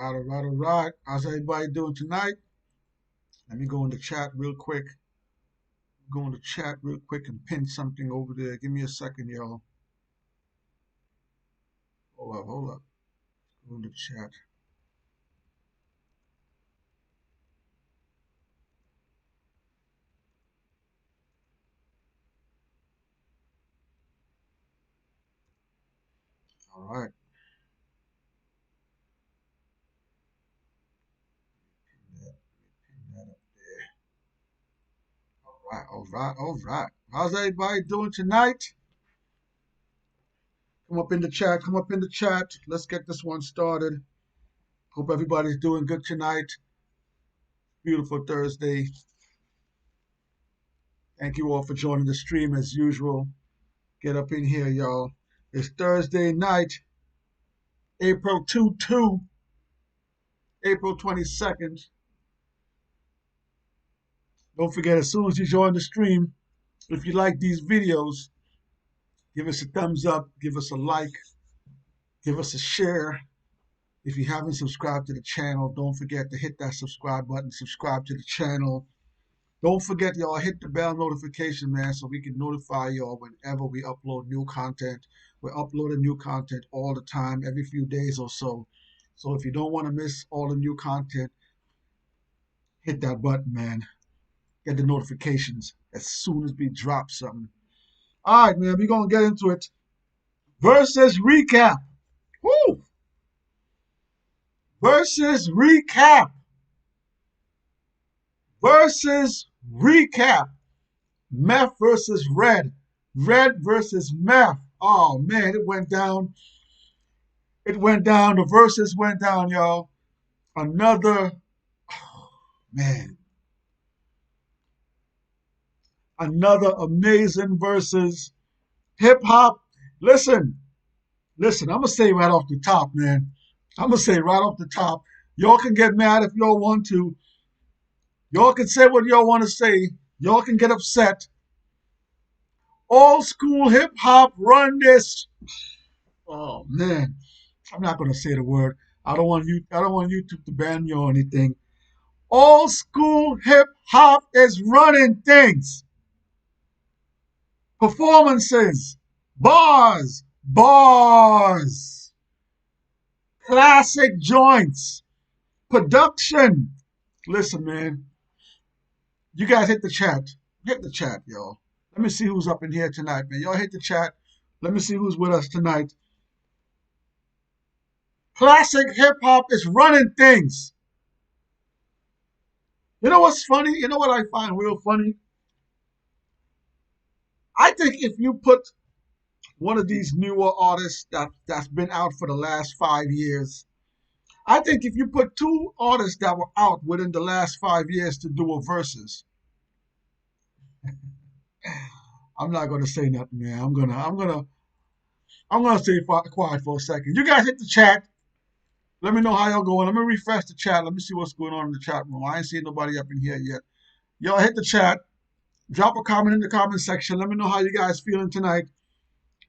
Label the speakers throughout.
Speaker 1: All right, all right, all right. How's everybody doing tonight? Let me go in the chat real quick. Go in the chat real quick and pin something over there. Give me a second, y'all. Hold up, hold up. Go in the chat. All right. Pin that up there. All right, all right, all right. How's everybody doing tonight? Come up in the chat. Come up in the chat. Let's get this one started. Hope everybody's doing good tonight. Beautiful Thursday. Thank you all for joining the stream as usual. Get up in here, y'all. It's Thursday night, April 2, April 22nd. Don't forget, as soon as you join the stream, if you like these videos, give us a thumbs up, give us a like, give us a share. If you haven't subscribed to the channel, don't forget to hit that subscribe button, subscribe to the channel. Don't forget, y'all, hit the bell notification, man, so we can notify y'all whenever we upload new content. We're uploading new content all the time, every few days or so. So if you don't want to miss all the new content, hit that button, man. Get the notifications as soon as we drop something. All right, man, we're going to get into it. Versus recap. Woo! Versus recap. Versus recap. Meth versus Red. Red versus Meth. Oh, man, it went down. It went down. The verses went down, y'all. Another, oh, man. Another amazing versus hip hop. Listen, I'm going to say right off the top, man. I'm going to say right off the top. Y'all can get mad if y'all want to. Y'all can say what y'all want to say. Y'all can get upset. Old school hip hop run this. Oh man, I'm not gonna say the word. I don't want YouTube to ban me or anything. Old school hip hop is running things. Performances, bars, classic joints, production. Listen, man. You guys hit the chat. Hit the chat, y'all. Let me see who's up in here tonight, man. Y'all hit the chat. Let me see who's with us tonight. Classic hip hop is running things. You know what's funny? You know what I find real funny? I think if you put one of these newer artists that's been out for the last 5 years, I think if you put two artists that were out within the last 5 years to do a versus, I'm not gonna say nothing, man. I'm gonna stay quiet for a second. You guys hit the chat. Let me know how y'all going. Let me refresh the chat. Let me see what's going on in the chat room. I ain't seen nobody up in here yet. Y'all hit the chat. Drop a comment in the comment section. Let me know how you guys feeling tonight.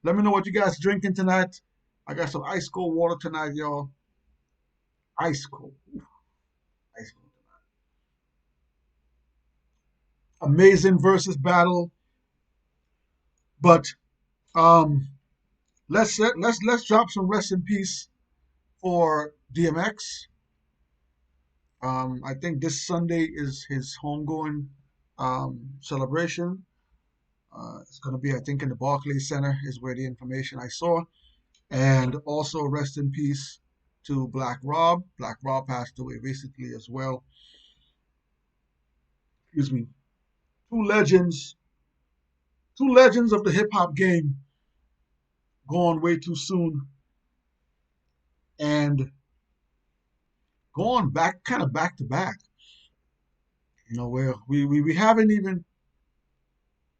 Speaker 1: Let me know what you guys drinking tonight. I got some ice cold water tonight, y'all. Ice cold. Ice cold tonight. Amazing versus battle. But um let's drop some rest in peace for DMX. I think this Sunday is his homegoing celebration. It's going to be, I think, in the Barclays Center is where the information I saw. And also rest in peace to Black Rob. Black Rob passed away recently as well. Excuse me. Two legends, two legends of the hip hop game gone way too soon and gone back, kind of back to back. You know, where we haven't even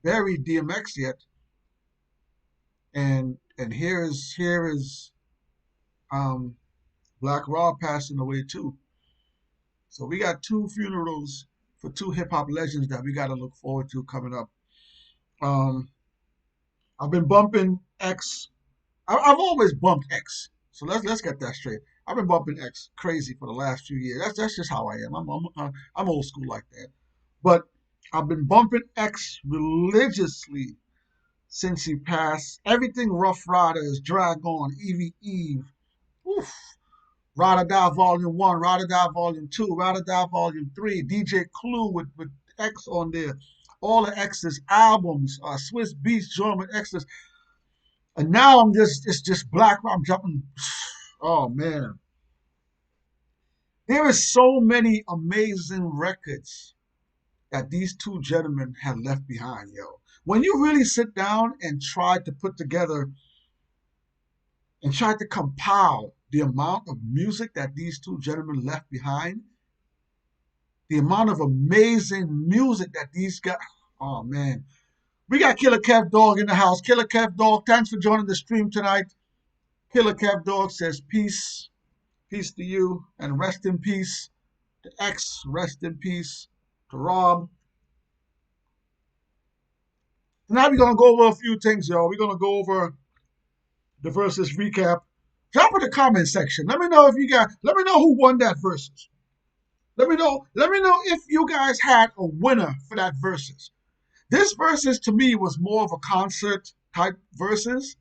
Speaker 1: buried DMX yet. And here is um Black Rob passing away too. So we got two funerals for two hip hop legends that we got to look forward to coming up. Um, I've been bumping X. I've always bumped X. So let's get that straight. I've been bumping X crazy for the last few years. That's just how I am. I'm old school like that. But I've been bumping X religiously since he passed. Everything Rough Riders, Drag On, Evie Eve, oof, Ride or Die Volume 1, Ride or Die Volume 2, Ride or Die Volume 3, DJ Clue with X on there. All the X's albums, Swiss Beats, German X's. And now it's just black. I'm jumping. Oh man, there is so many amazing records that these two gentlemen have left behind, yo. When you really sit down and try to put together and try to compile the amount of music that these two gentlemen left behind, the amount of amazing music that these guys, oh man. We got Killer Kev Dog in the house. Killer Kev Dog, thanks for joining the stream tonight. Killer Kev Dog says peace. Peace to you and rest in peace to X, rest in peace to Rob. Now we're gonna go over a few things, y'all. We're gonna go over the versus recap. Drop in the comment section. Let me know if you got. Let me know who won that versus. Let me know. Let me know if you guys had a winner for that versus. This versus to me was more of a concert type versus.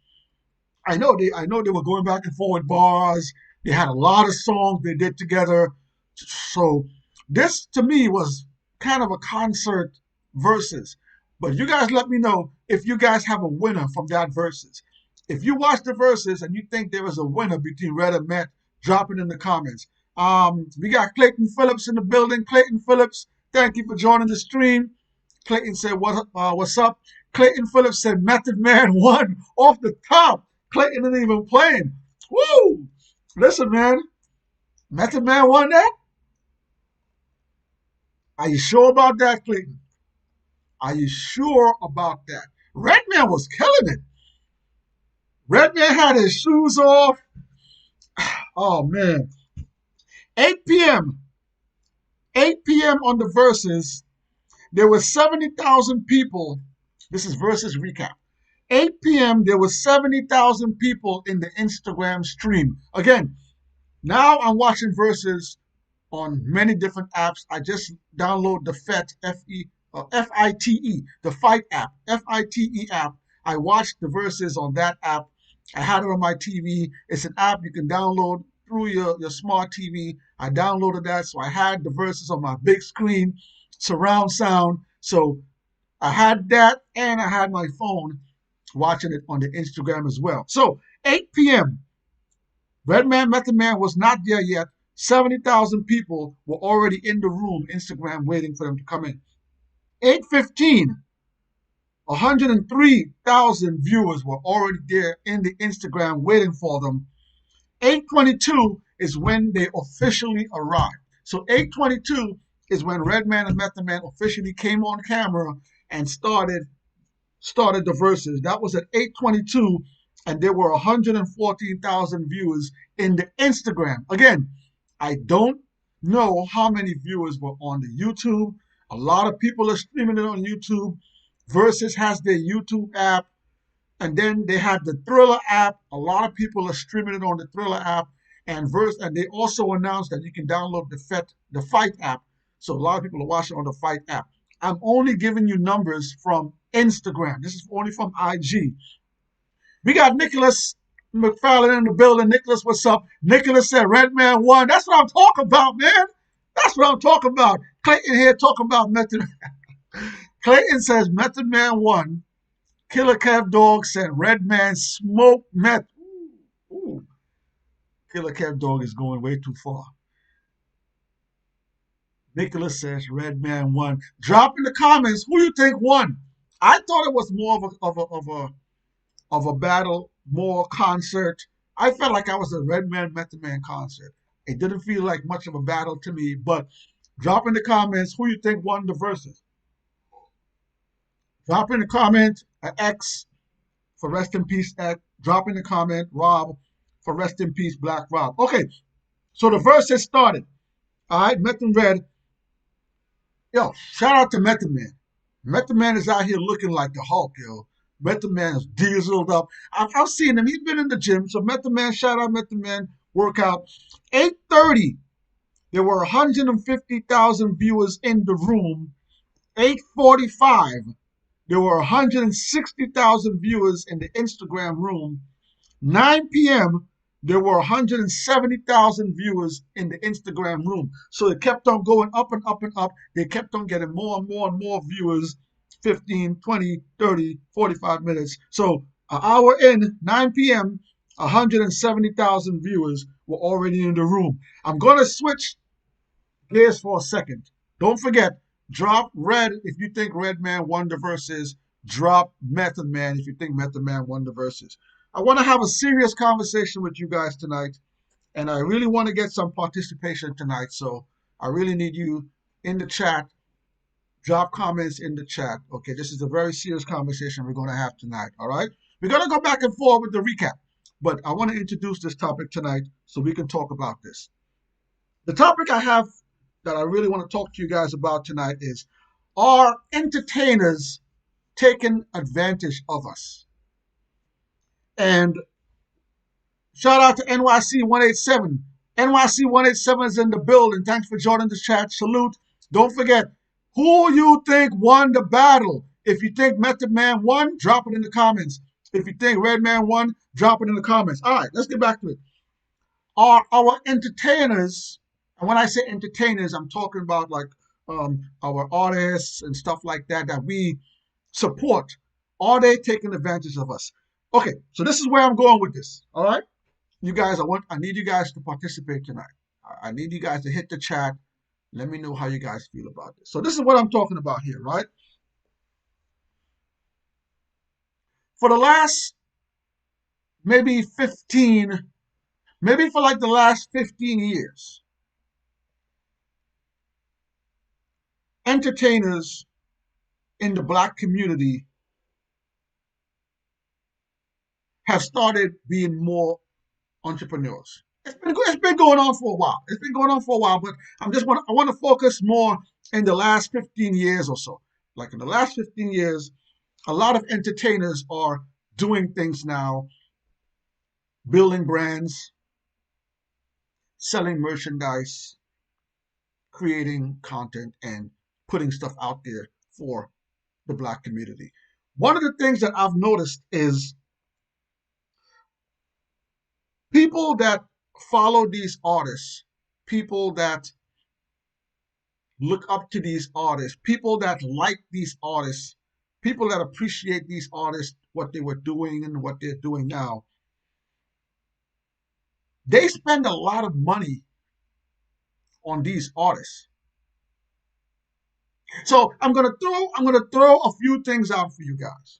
Speaker 1: I know they were going back and forth bars. They had a lot of songs they did together. So this to me was kind of a concert versus. But you guys let me know if you guys have a winner from that versus. If you watch the verses and you think there is a winner between Red and Matt, drop it in the comments. We got Clayton Phillips in the building. Clayton Phillips, thank you for joining the stream. Clayton said, what's up? Clayton Phillips said, Method Man won off the top. Clayton isn't even playing. Woo! Listen, man. Method Man won that? Are you sure about that, Clayton? Are you sure about that? Redman was killing it. Redman had his shoes off. Oh, man. 8 p.m. 8 p.m. on the verses. There were 70,000 people. This is versus recap. 8 p.m. there were 70,000 people in the Instagram stream. Again, now I'm watching verses on many different apps. I just download the FET, F-I-T-E, the Fight app, F-I-T-E app. I watched the verses on that app. I had it on my TV. It's an app you can download through your smart TV. I downloaded that, so I had the verses on my big screen, surround sound. So I had that, and I had my phone watching it on the Instagram as well. So 8 p.m. Redman Method Man was not there yet. 70,000 people were already in the room, Instagram, waiting for them to come in. 8:15, 103,000 viewers were already there in the Instagram waiting for them. 8:22 is when they officially arrived. So 8:22 is when Redman and Method Man officially came on camera and started the verses. That was at 8:22, and there were 114,000 viewers in the Instagram. Again, I don't know how many viewers were on the YouTube. A lot of people are streaming it on YouTube. Versus has their YouTube app, and then they have the Thriller app. A lot of people are streaming it on the Thriller app, and they also announced that you can download the Fight app. So a lot of people are watching on the Fight app. I'm only giving you numbers from Instagram. This is only from IG. We got Nicholas McFarlane in the building. Nicholas, what's up? Nicholas said Redman won. That's what I'm talking about, man. That's what I'm talking about. Clayton here talking about Method. Clayton says Method Man won. Killer Kev Dog said Redman smoked meth. Ooh. Killer Kev Dog is going way too far. Nicholas says Redman won. Drop in the comments who you think won. I thought it was more of a battle, more concert. I felt like I was a Redman Method Man concert. It didn't feel like much of a battle to me, but drop in the comments who you think won the verses. Drop in the comment X for rest in peace X. Drop in the comment Rob for rest in peace Black Rob. Okay, so the verses started. All right, Method Red. Yo, shout out to Method Man. Method Man is out here looking like the Hulk, yo. Method Man is dieseled up. I've seen him. He's been in the gym. So Method Man, shout out Method Man. workout. 8:30, there were 150,000 viewers in the room. 8:45, there were 160,000 viewers in the Instagram room. 9 p.m., there were 170,000 viewers in the Instagram room. So it kept on going up and up and up. They kept on getting more and more and more viewers, 15, 20, 30, 45 minutes. So an hour in, 9 p.m., 170,000 viewers were already in the room. I'm going to switch gears for a second. Don't forget, drop Red if you think Redman won the verses. Drop Method Man if you think Method Man won the verses. I want to have a serious conversation with you guys tonight, and I really want to get some participation tonight. So I really need you in the chat. Drop comments in the chat. Okay, this is a very serious conversation we're going to have tonight. All right, we're going to go back and forth with the recap, but I want to introduce this topic tonight so we can talk about this. The topic I have that I really want to talk to you guys about tonight is, are entertainers taking advantage of us? And shout out to NYC 187. NYC 187 is in the building. Thanks for joining the chat. Salute. Don't forget, who you think won the battle? If you think Method Man won, drop it in the comments. If you think Redman won, drop it in the comments. All right, let's get back to it. Are our entertainers, and when I say entertainers, I'm talking about like our artists and stuff like that that we support, are they taking advantage of us? Okay, so this is where I'm going with this. All right, you guys, I need you guys to participate tonight. I need you guys to hit the chat. Let me know how you guys feel about this. So this is what I'm talking about here, right? For the last maybe 15, maybe for like the last 15 years, entertainers in the black community have started being more entrepreneurs. It's been going on for a while. It's been going on for a while, but I want to focus more in the last 15 years or so. Like in the last 15 years, a lot of entertainers are doing things now, building brands, selling merchandise, creating content, and putting stuff out there for the black community. One of the things that I've noticed is people that follow these artists, people that look up to these artists, people that like these artists, people that appreciate these artists, what they were doing and what they're doing now, they spend a lot of money on these artists. So I'm gonna throw a few things out for you guys.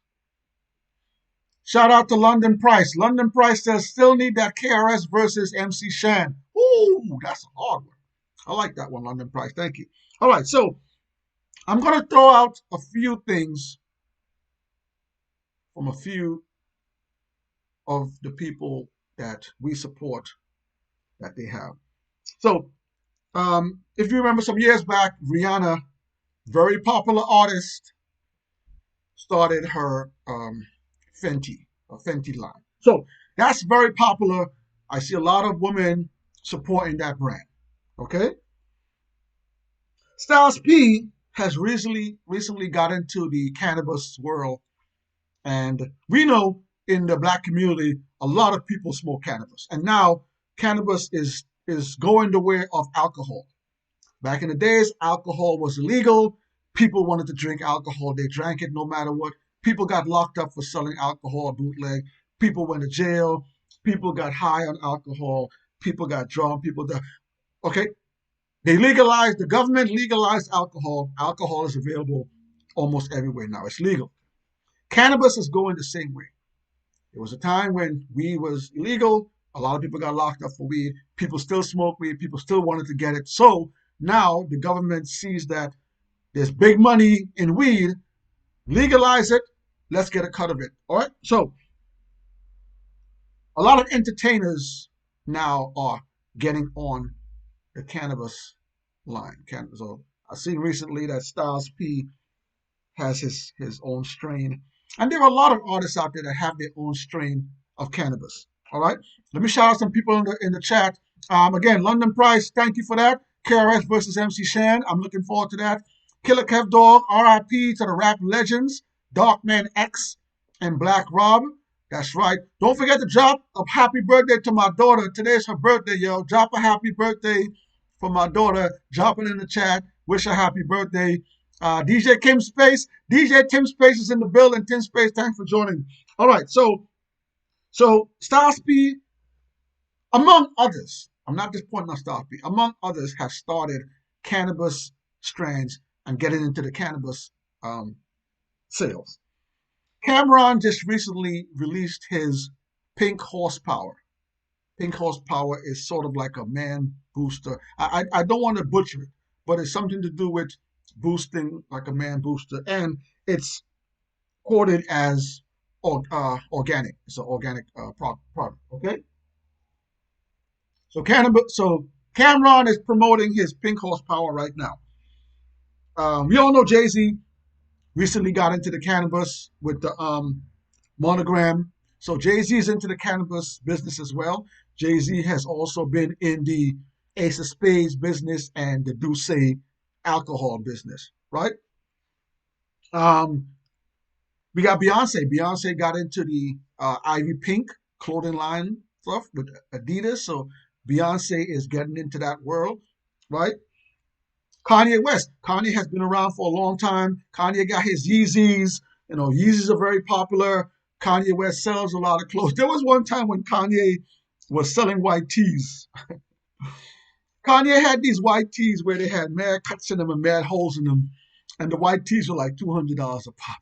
Speaker 1: Shout out to London Price. London Price says still need that KRS versus MC Shan. Ooh, that's a hard one. I like that one, London Price. Thank you. All right, so I'm gonna throw out a few things from a few of the people that we support that they have. So if you remember some years back, Rihanna, very popular artist, started her Fenty line. So that's very popular. I see a lot of women supporting that brand. Okay. Styles P has recently got into the cannabis world, and we know in the black community a lot of people smoke cannabis, and now cannabis is going the way of alcohol. Back in the days, alcohol was illegal. People wanted to drink alcohol. They drank it no matter what. People got locked up for selling alcohol bootleg. People went to jail. People got high on alcohol. People got drunk. Okay. The government legalized alcohol. Alcohol is available almost everywhere now. It's legal. Cannabis is going the same way. There was a time when weed was illegal. A lot of people got locked up for weed. People still smoke weed. People still wanted to get it. So now the government sees that there's big money in weed. Legalize it. Let's get a cut of it. All right. So a lot of entertainers now are getting on the cannabis line. So I've seen recently that Styles P has his own strain. And there are a lot of artists out there that have their own strain of cannabis. All right. Let me shout out some people in the chat. Again, London Price, thank you for that. KRS versus MC Shan. I'm looking forward to that. Killer Kev Dog, RIP to the rap legends, Darkman X and Black Rob. That's right. Don't forget to drop a happy birthday to my daughter. Today's her birthday, yo. Drop a happy birthday for my daughter. Drop it in the chat. Wish her happy birthday. DJ Kim Space. DJ Tim Space is in the building. Tim Space, thanks for joining. All right, so Starsby, among others, I'm not just pointing out Starsby, among others have started cannabis strands and getting into the cannabis sales. Cameron just recently released his Pink Horsepower. Pink Horsepower is sort of like a man booster. I don't want to butcher it, but it's something to do with boosting like a man booster, and it's quoted as organic. It's an organic product. Okay, so Cameron is promoting his Pink Horsepower right now. We all know Jay-Z recently got into the cannabis with the Monogram. So Jay-Z is into the cannabis business as well. Jay-Z has also been in the Ace of Spades business and the Douce alcohol business, right? Um, we got Beyonce. Beyonce got into the Ivy Pink clothing line stuff with Adidas. So Beyonce is getting into that world, right? Kanye West. Kanye has been around for a long time. Kanye got his Yeezys. You know, Yeezys are very popular. Kanye West sells a lot of clothes. There was one time when Kanye was selling white tees. Kanye had these white tees where they had mad cuts in them and mad holes in them. And the white tees were like $200 a pop.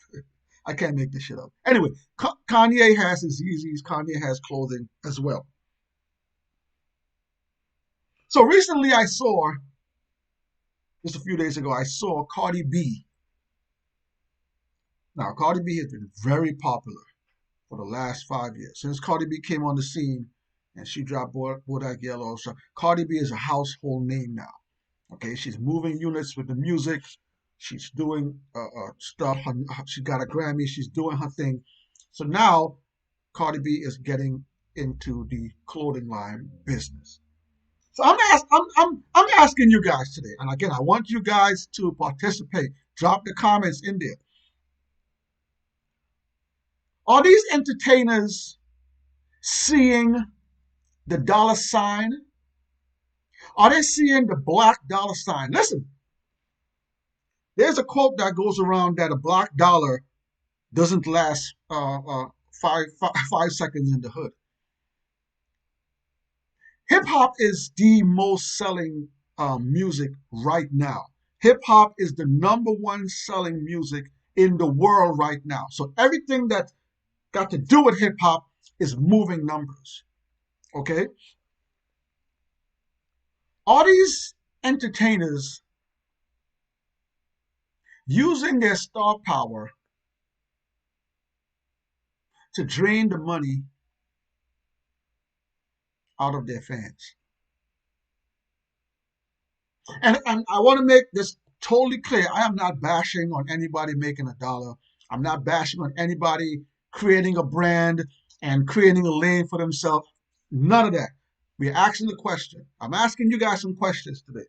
Speaker 1: I can't make this shit up. Anyway, Kanye has his Yeezys. Kanye has clothing as well. So recently I saw, just a few days ago, I saw Cardi B. Now, Cardi B has been very popular for the last 5 years. Since Cardi B came on the scene and she dropped Bodak Yellow, so Cardi B is a household name now. Okay, she's moving units with the music. She's doing stuff. She got a Grammy. She's doing her thing. So now Cardi B is getting into the clothing line business. So I'm asking you guys today, and again, I want you guys to participate. Drop the comments in there. Are these entertainers seeing the dollar sign? Are they seeing the black dollar sign? Listen, there's a quote that goes around that a black dollar doesn't last 5 seconds in the hood. Hip hop is the most selling music right now. Hip hop is the number one selling music in the world right now. So everything that got to do with hip hop is moving numbers. Okay? Are these entertainers using their star power to drain the money out of their fans? And I want to make this totally clear. I am not bashing on anybody making a dollar. I'm not bashing on anybody creating a brand and creating a lane for themselves. None of that. We're asking the question. I'm asking you guys some questions today.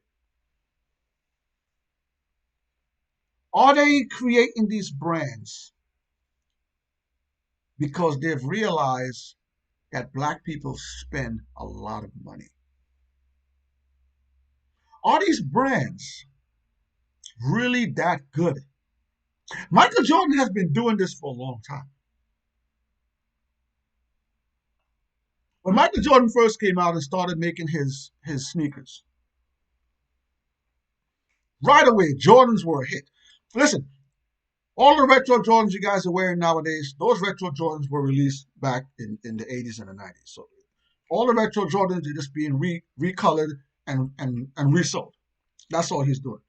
Speaker 1: Are they creating these brands because they've realized that black people spend a lot of money? Are these brands really that good? Michael Jordan has been doing this for a long time. When Michael Jordan first came out and started making his sneakers, right away, Jordans were a hit. Listen, all the retro Jordans you guys are wearing nowadays, those retro Jordans were released back in the 80s and the 90s. So all the retro Jordans are just being recolored and resold. That's all he's doing.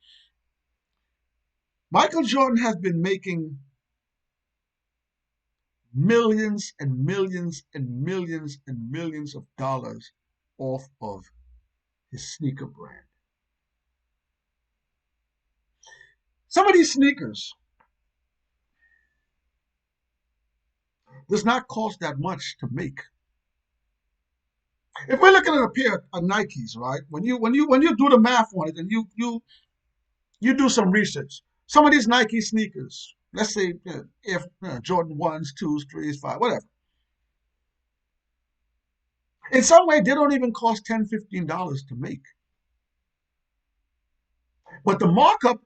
Speaker 1: Michael Jordan has been making millions and millions and millions and millions of dollars off of his sneaker brand. Some of these sneakers does not cost that much to make. If we're looking at a pair of Nikes, right? When you do the math on it and you do some research, some of these Nike sneakers, let's say if Jordan ones, twos, threes, five, whatever. In some way, they don't even cost $10, $15 to make. But the markup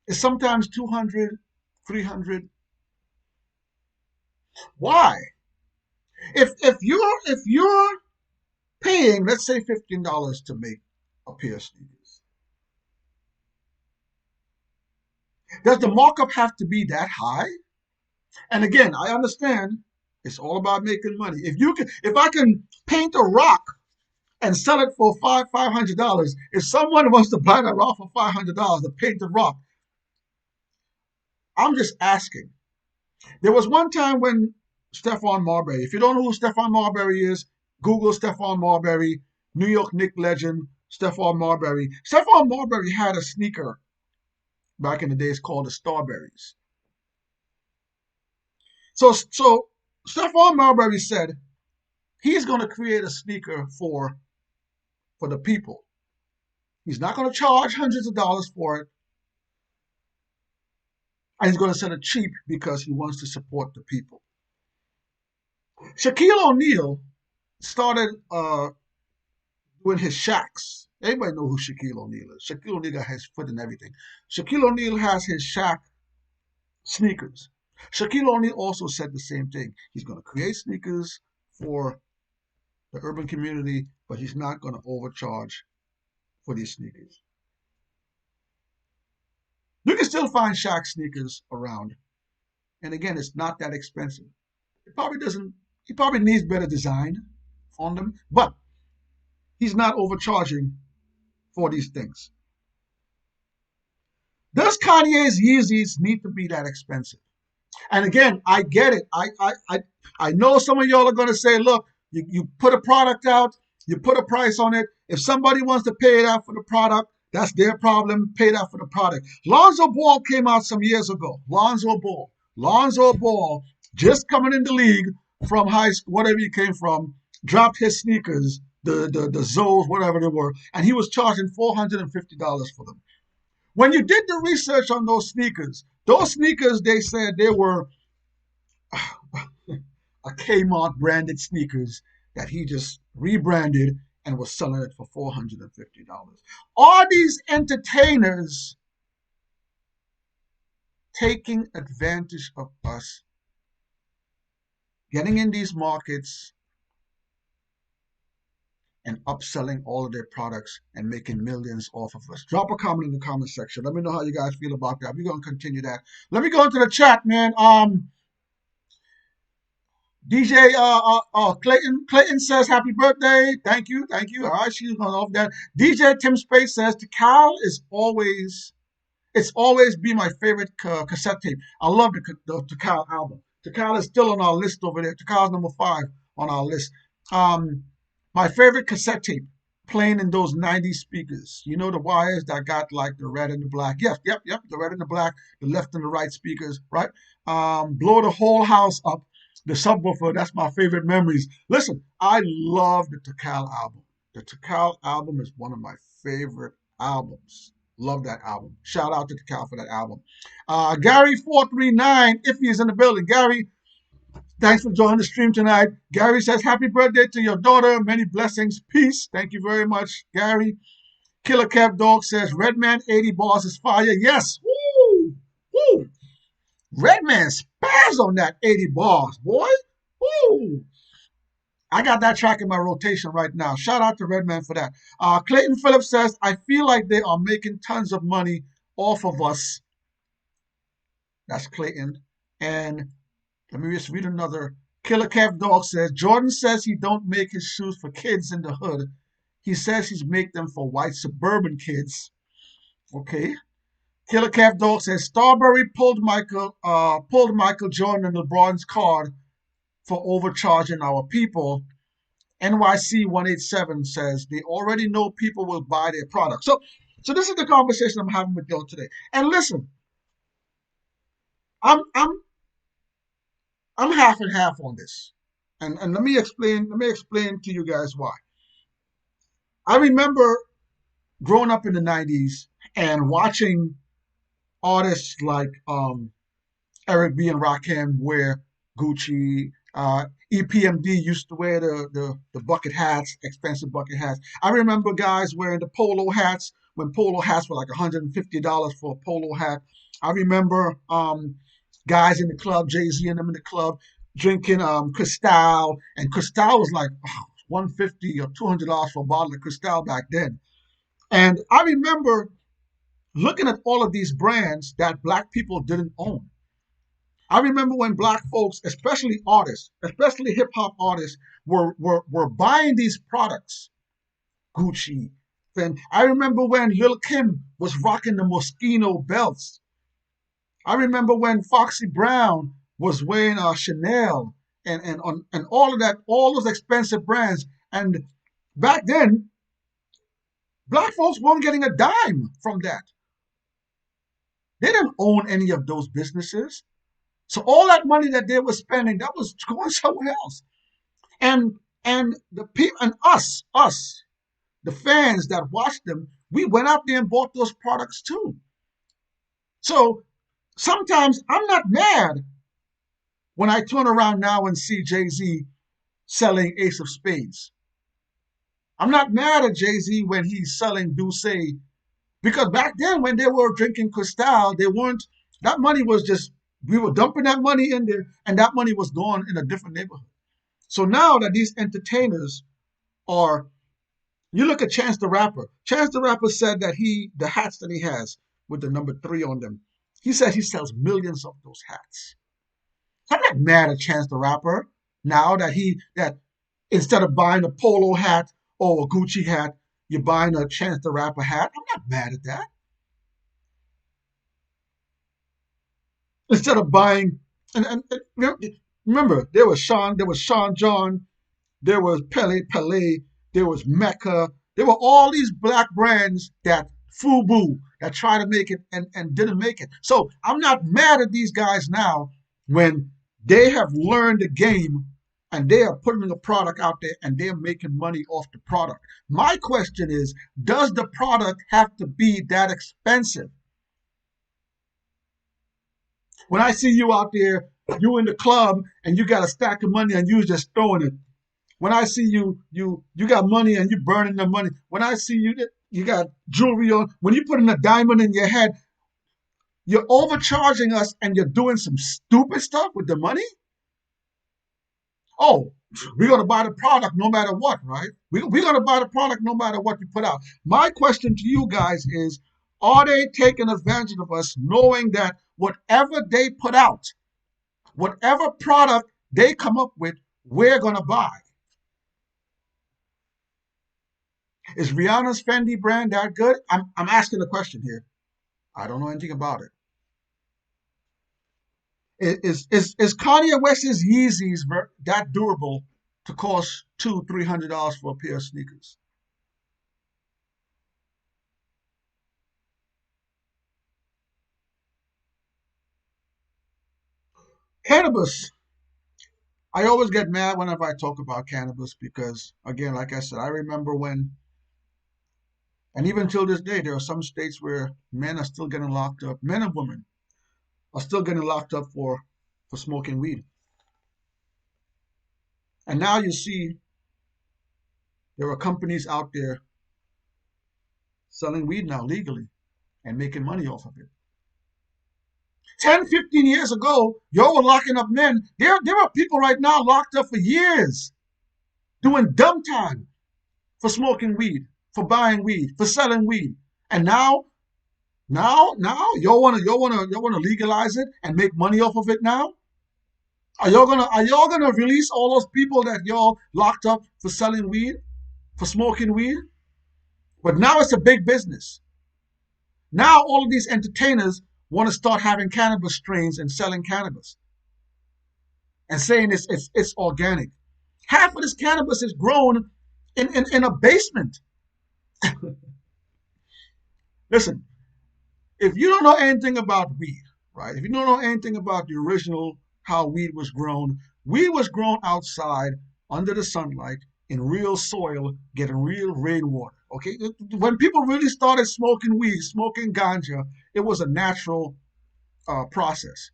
Speaker 1: is sometimes 200, 300. Why? If you're paying, let's say $15 to make a pair of sneakers, does the markup have to be that high? And again, I understand it's all about making money. If I can paint a rock and sell it for $500, if someone wants to buy that rock for $500 to paint the rock, I'm just asking. There was one time when Stephon Marbury, if you don't know who Stephon Marbury is, Google Stephon Marbury, New York Knicks legend, Stephon Marbury. Stephon Marbury had a sneaker back in the days called the Starberries. So Stephon Marbury said he's going to create a sneaker for the people. He's not going to charge hundreds of dollars for it, and he's going to sell it cheap because he wants to support the people. Shaquille O'Neal started doing his Shaqs. Everybody know who Shaquille O'Neal is. Shaquille O'Neal got his foot in everything. Shaquille O'Neal has his Shaq sneakers. Shaquille O'Neal also said the same thing. He's going to create sneakers for the urban community, but he's not going to overcharge for these sneakers. You can still find Shaq sneakers around. And again, it's not that expensive. It probably doesn't, he probably needs better design on them, but he's not overcharging for these things. Does Kanye's Yeezys need to be that expensive? And again, I get it. I know some of y'all are going to say, look, you put a product out, you put a price on it. If somebody wants to pay it out for the product, that's their problem. Pay it out for the product. Lonzo Ball came out some years ago. Lonzo Ball, just coming in the league from high school, whatever he came from, dropped his sneakers, the Zoes, whatever they were, and he was charging $450 for them. When you did the research on those sneakers, they said they were a Kmart branded sneakers that he just rebranded and was selling it for $450. Are these entertainers taking advantage of us, getting in these markets and upselling all of their products and making millions off of us? Drop a comment in the comment section. Let me know how you guys feel about that. We're going to continue that. Let me go into the chat, man. DJ Clayton says happy birthday. Thank you. All right, she's going off that. DJ Tim Space says Tikal is always be my favorite cassette tape. I love the Tikal album. Tikal is still on our list over there. Tikal's number 5 on our list. My favorite cassette tape, playing in those 90s speakers. You know the wires that got like the red and the black. Yep. The red and the black, the left and the right speakers, right? Blow the whole house up. The subwoofer, that's my favorite memories. Listen, I love the Tikal album. The Tikal album is one of my favorite albums. Love that album. Shout out to Tikal for that album. Gary439, if he's in the building. Gary, thanks for joining the stream tonight. Gary says, happy birthday to your daughter. Many blessings. Peace. Thank you very much, Gary. Killer Cap Dog says, Redman 80 bars is fire. Yes. Woo! Woo! Redman spaz on that 80 bars, boy. Woo! I got that track in my rotation right now. Shout out to Redman for that. Clayton Phillips says, I feel like they are making tons of money off of us. That's Clayton. And let me just read another. Killer Calf Dog says, Jordan says he don't make his shoes for kids in the hood. He says he's make them for white suburban kids. Okay. Killer Calf Dog says, Starbury pulled Michael Jordan and LeBron's card for overcharging our people. NYC 187 says they already know people will buy their product. So this is the conversation I'm having with y'all today. And listen, I'm half and half on this. And let me explain to you guys why. I remember growing up in the 90s and watching artists like Eric B. and Rakim wear Gucci. EPMD used to wear the bucket hats, expensive bucket hats. I remember guys wearing the polo hats when polo hats were like $150 for a polo hat. I remember guys in the club, Jay-Z and them in the club, drinking Cristal, and Cristal was like 150 or $200 for a bottle of Cristal back then. And I remember looking at all of these brands that black people didn't own. I remember when black folks, especially artists, especially hip hop artists, were buying these products, Gucci. Then I remember when Lil Kim was rocking the Moschino belts. I remember when Foxy Brown was wearing Chanel and all of that, all those expensive brands. And back then, black folks weren't getting a dime from that. They didn't own any of those businesses. So all that money that they were spending, that was going somewhere else. And the people and us, the fans that watched them, we went out there and bought those products too. So sometimes I'm not mad when I turn around now and see Jay-Z selling Ace of Spades. I'm not mad at Jay-Z when he's selling Douce, because back then when they were drinking Cristal, they weren't, that money was just, we were dumping that money in there and that money was gone in a different neighborhood. So now that these entertainers are, you look at Chance the Rapper. Chance the Rapper said that the hats that he has with the number 3 on them, he said he sells millions of those hats. I'm not mad at Chance the Rapper now that instead of buying a polo hat or a Gucci hat, you're buying a Chance the Rapper hat. I'm not mad at that. Instead of buying, and remember, there was Sean John, there was Pele, there was Mecca, there were all these black brands that FUBU that tried to make it and didn't make it. So I'm not mad at these guys now when they have learned the game and they are putting a product out there and they're making money off the product. My question is, does the product have to be that expensive? When I see you out there, you in the club and you got a stack of money and you just throwing it. When I see you got money and you burning the money. When I see you got jewelry on. When you putting a diamond in your head, you're overcharging us and you're doing some stupid stuff with the money. Oh, we're gonna buy the product no matter what, right? We're gonna buy the product no matter what you put out. My question to you guys is, are they taking advantage of us knowing that whatever they put out, whatever product they come up with, we're gonna buy? Is Rihanna's Fendi brand that good? I'm asking a question here. I don't know anything about it. Is Kanye West's Yeezys that durable to cost $200-300 for a pair of sneakers? Cannabis. I always get mad whenever I talk about cannabis because, again, like I said, I remember when, and even till this day, there are some states where men are still getting locked up, men and women are still getting locked up for smoking weed. And now you see there are companies out there selling weed now legally and making money off of it. 10, 15 years ago, y'all were locking up men. There are people right now locked up for years doing dumb time for smoking weed, for buying weed, for selling weed. And now, y'all wanna legalize it and make money off of it now? Are y'all gonna release all those people that y'all locked up for selling weed, for smoking weed? But now it's a big business. Now all of these entertainers want to start having cannabis strains and selling cannabis and saying it's organic. Half of this cannabis is grown in a basement. Listen, if you don't know anything about weed, right? If you don't know anything about the original how weed was grown, Weed was grown outside under the sunlight in real soil, getting real rainwater. Okay, when people really started smoking weed, smoking ganja, it was a natural process.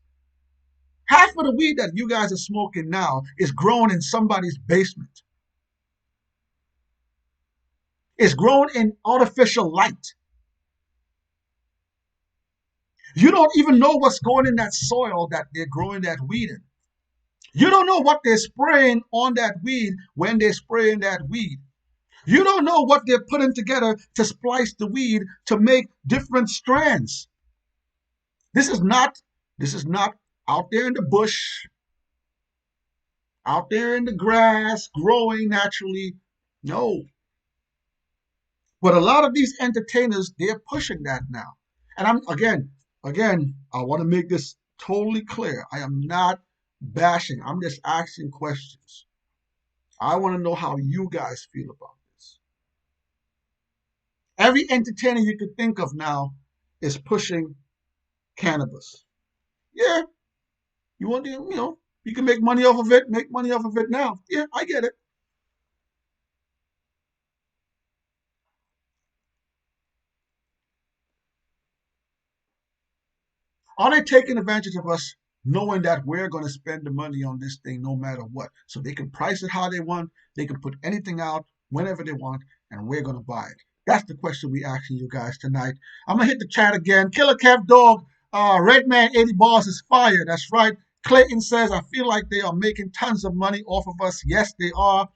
Speaker 1: Half of the weed that you guys are smoking now is grown in somebody's basement. It's grown in artificial light. You don't even know what's going in that soil that they're growing that weed in. You don't know what they're spraying on that weed when they're spraying that weed. You don't know what they're putting together to splice the weed to make different strands. This is not out there in the bush, out there in the grass, growing naturally. No. But a lot of these entertainers, they're pushing that now. And I'm again, I want to make this totally clear. I am not bashing. I'm just asking questions. I want to know how you guys feel about this. Every entertainer you could think of now is pushing cannabis. Yeah, you want to, you can make money off of it, make money off of it now. Yeah, I get it. Are they taking advantage of us knowing that we're going to spend the money on this thing no matter what? So they can price it how they want, they can put anything out whenever they want, and we're going to buy it. That's the question we asking you guys tonight. I'm going to hit the chat again. Killer Kev Dog, Red Man 80 Bars is fired. That's right. Clayton says, I feel like they are making tons of money off of us. Yes, they are.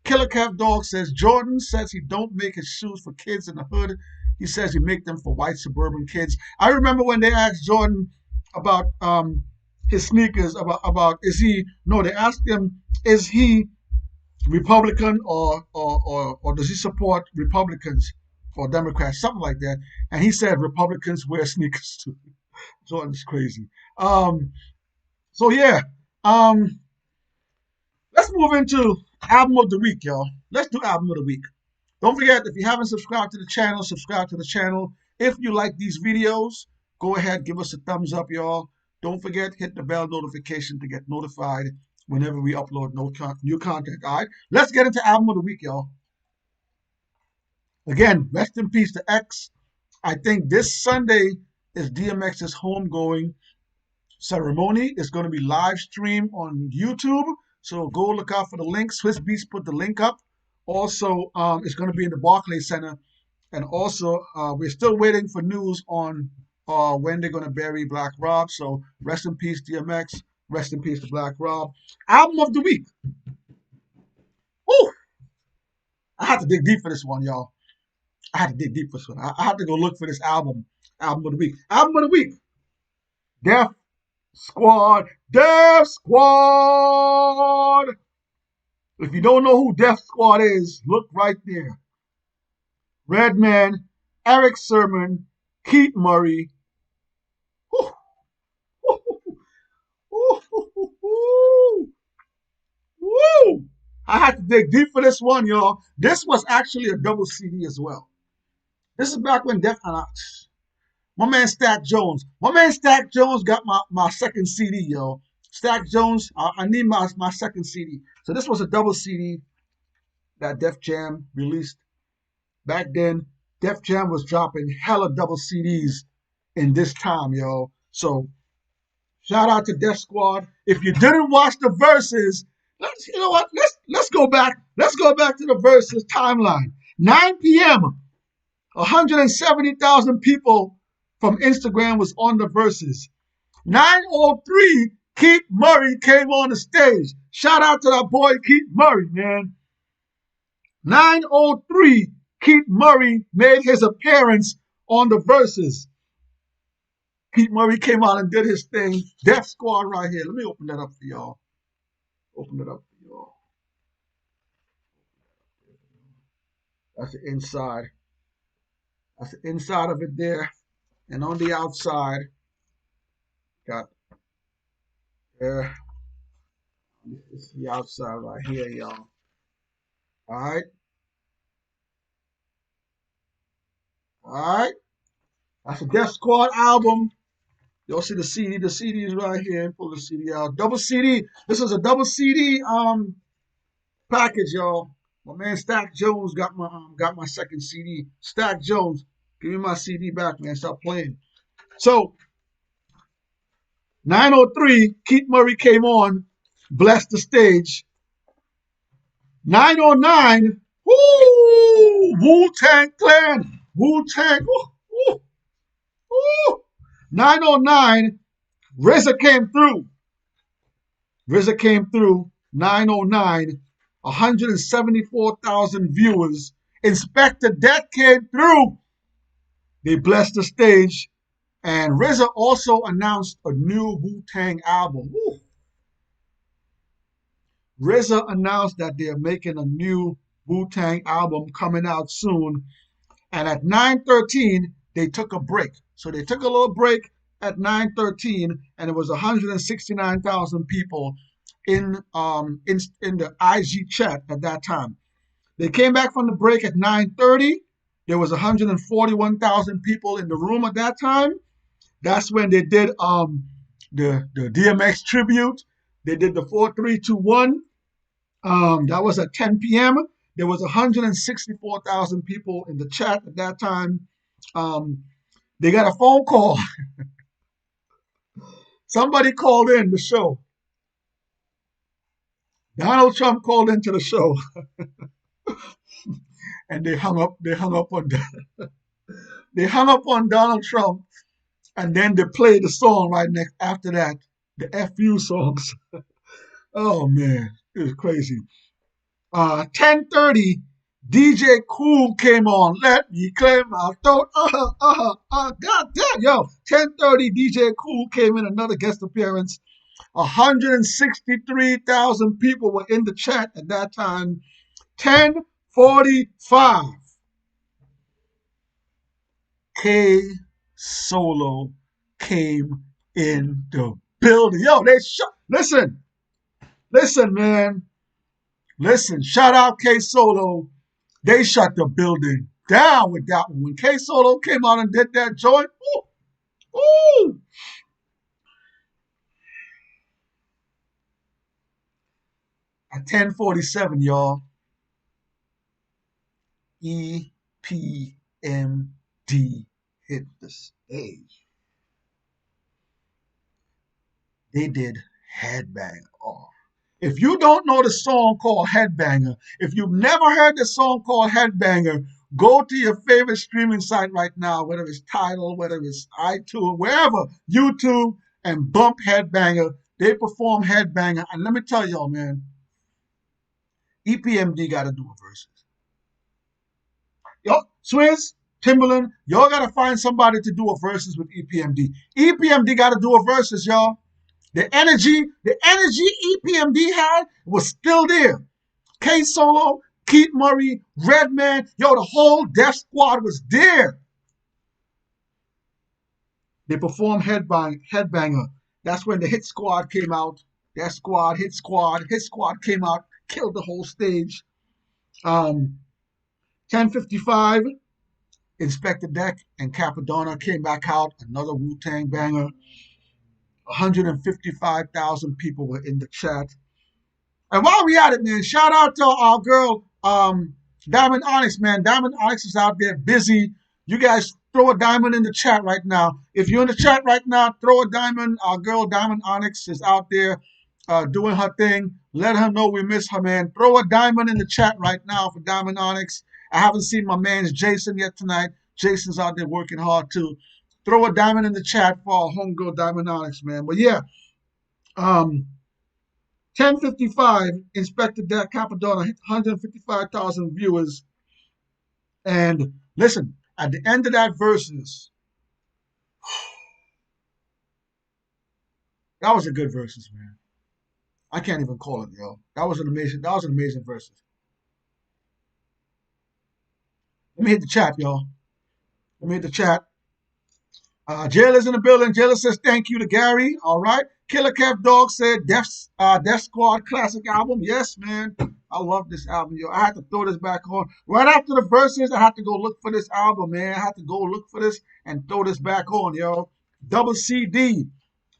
Speaker 1: Killer Kev Dog says, Jordan says he don't make his shoes for kids in the hood. He says he make them for white suburban kids. I remember when they asked Jordan about his sneakers, about is he no, they asked him, is he Republican or does he support Republicans or Democrats, something like that. And he said Republicans wear sneakers too. Jordan's crazy. So yeah. Um let's move into album of the week, y'all. Let's do album of the week. Don't forget, if you haven't subscribed to the channel, subscribe to the channel. If you like these videos, go ahead, give us a thumbs up, y'all. Don't forget, hit the bell notification to get notified whenever we upload new content. All right, let's get into album of the week, y'all. Again, rest in peace to X. I think this Sunday is DMX's homegoing ceremony. It's going to be live streamed on YouTube. So go look out for the link. Swiss Beats put the link up. Also, it's going to be in the Barclays Center. And also, we're still waiting for news on when they're going to bury Black Rob. So rest in peace, DMX. Rest in peace to Black Rob. Album of the week. Woo! I had to dig deep for this one, y'all. I had to dig deep for this one. I had to go look for this album. Album of the week. Album of the week. Def Squad. Def Squad. If you don't know who Def Squad is, look right there. Redman, Eric Sermon, Keith Murray. Woo, woo, woo, woo, woo. I had to dig deep for this one, y'all. This was actually a double CD as well. This is back when my man Stack Jones. My man Stack Jones got my second CD, yo. Stack Jones, I need my second CD. So this was a double CD that Def Jam released. Back then, Def Jam was dropping hella double CDs in this time, yo. So shout out to Def Squad. If you didn't watch the verses, you know what? Let's go back. Let's go back to the verses timeline. 9 p.m. 170,000 people from Instagram was on the verses. 9:03, Keith Murray came on the stage. Shout out to that boy Keith Murray, man. 9:03, Keith Murray made his appearance on the verses. Keith Murray came out and did his thing. Def Squad right here. Let me open that up for y'all. Open it up for y'all. That's the inside. That's the inside of it there. And on the outside, got there. This is the outside right here, y'all. All right. All right. That's a Def Squad album. Y'all see the CD? The CD is right here. Pull the CD out. Double CD. This is a double CD package, y'all. My man Stack Jones got my second CD. Stack Jones, give me my CD back, man. Stop playing. So 9:03, Keith Murray came on, blessed the stage. 9:09, woo, Wu-Tang Clan, Wu-Tang, woo, woo, woo. 9:09, RZA came through. RZA came through. 9:09, 174,000 viewers. Inspector Deck came through. They blessed the stage. And RZA also announced a new Wu-Tang album. Woo. RZA announced that they're making a new Wu-Tang album coming out soon. And at 9:13, they took a break. So they took a little break at 9:13, and it was 169,000 people in the IG chat at that time. They came back from the break at 9:30. There was 141,000 people in the room at that time. That's when they did the DMX tribute. They did the 4-3-2-1. That was at 10 p.m. There was 164,000 people in the chat at that time. They got a phone call. Somebody called in the show. Donald Trump called into the show, and they hung up. They hung up on. They hung up on Donald Trump, and then they played the song right next after that, the FU songs. Oh man, it was crazy. 10:30, DJ Cool came on. Let me claim my throat. God damn, yo. 10:30, DJ Cool came in, another guest appearance. 163,000 people were in the chat at that time. 10:45, K Solo came in the building. Yo, they shut. Listen, man. Listen, shout out K Solo. They shut the building down with that one. When K Solo came out and did that joint, ooh, ooh. At 10:47, y'all, EPMD hit the stage. They did Headbanger. Oh. If you don't know the song called Headbanger, if you've never heard the song called Headbanger, go to your favorite streaming site right now, whether it's Tidal, whether it's iTunes, wherever, YouTube, and bump Headbanger. They perform Headbanger. And let me tell y'all, man, EPMD got to do a verses. Yo, Swizz, Timberland, y'all got to find somebody to do a verses with EPMD. EPMD got to do a verses, y'all. The energy EPMD had was still there. K Solo, Keith Murray, Redman, yo, the whole Def Squad was there. They performed Headbanger. That's when the Hit Squad came out. That squad, Hit Squad came out, killed the whole stage. 10:55, Inspector Deck and Capadonna came back out, another Wu-Tang banger. 155,000 people were in the chat. And while we at it, man, shout out to our girl, Diamond Onyx, man. Diamond Onyx is out there busy. You guys throw a diamond in the chat right now. If you're in the chat right now, throw a diamond. Our girl, Diamond Onyx, is out there doing her thing. Let her know we miss her, man. Throw a diamond in the chat right now for Diamond Onyx. I haven't seen my man Jason yet tonight. Jason's out there working hard, too. Throw a diamond in the chat for our homegirl, Diamond Onyx, man. But yeah, 10:55, Inspector Deck Capadonna hit 155,000 viewers. And listen, at the end of that verses, that was a good verses, man. I can't even call it, yo. That was an amazing verses. Let me hit the chat, y'all. Let me hit the chat. Jailer's in the building. Jailer says thank you to Gary. All right. Killer Kev Dog said Def Squad classic album. Yes, man. I love this album, yo. I had to throw this back on. Right after the verses, I had to go look for this album, man. I had to go look for this and throw this back on, yo. Double CD.